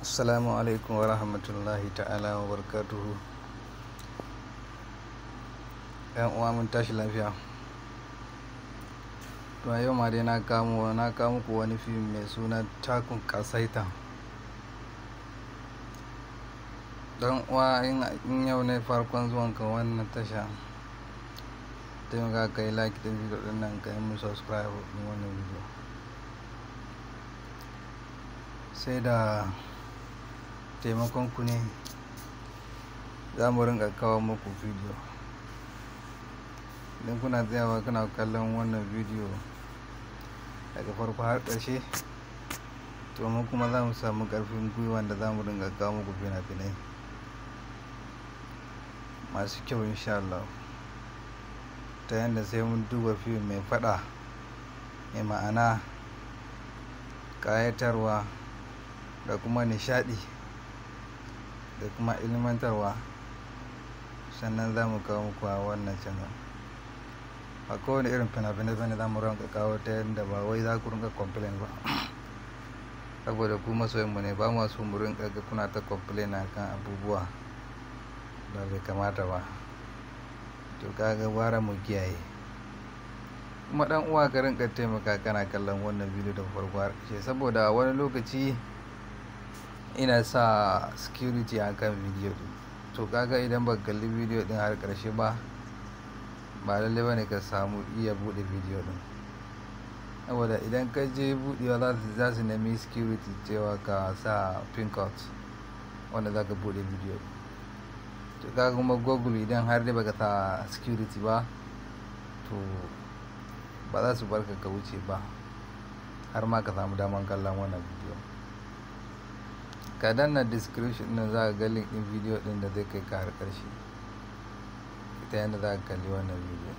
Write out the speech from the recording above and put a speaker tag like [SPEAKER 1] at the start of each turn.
[SPEAKER 1] Assalamu alaikum wa rahmatullahi ta'ala wa barakatuhu. ‘Yan uwa mun tashi lafiya. To a yau ma dai na kawo muku wani fim mai suna Takun Ƙasaita. Dan uwa in yau ne farkon zuwanka wannan tasha, taimaka ka yi like din video din nan, ka yi mun subscribe din wannan video. Sai da taimakon ku ne za mu rinka kawo muku video. Idan kuna tsayawa kuna kallon wannan video daga farko har ƙarshe, to mu kuma za mu samu ƙarfin gwiwa da za mu rinka kawo muku fina-finai masu kyau insha Allah, ta yadda sai mun duba fim mai faɗa, mai ma'ana, ƙayatarwa da kuma nishaɗi da kuma ilmantarwa, sannan za mu kawo muku a wannan channel. A kowane irin fina-finai bane za mu rinka kawo, ta yadda ba wai za ku rinka complain ba, saboda ku masoyinmu ne, ba mu so mu rinka ga kuna ta complain akan abubuwa da bai kamata ba. To kaga gwara mu kiyaye. Kuma dan uwa ka rinka taimaka kana kallon wannan video da farko har ƙarshe, saboda wani lokaci ina sa security akan video din. To kaga idan ba kalli video din har ƙarshe ba lalle bane ka samu iya bude video din, saboda idan ka je budewa za su nemi security cewa ka sa pin code wanda za ka bude video din. To kaga kuma Google idan har dai baka sa security ba, to ba za su barka ka wuce ba har ma ka samu daman kallon wannan video. Ka danna description din, za ka ga link din video din da zai kai ka har ƙarshe, ta yadda za ka kalli wannan video.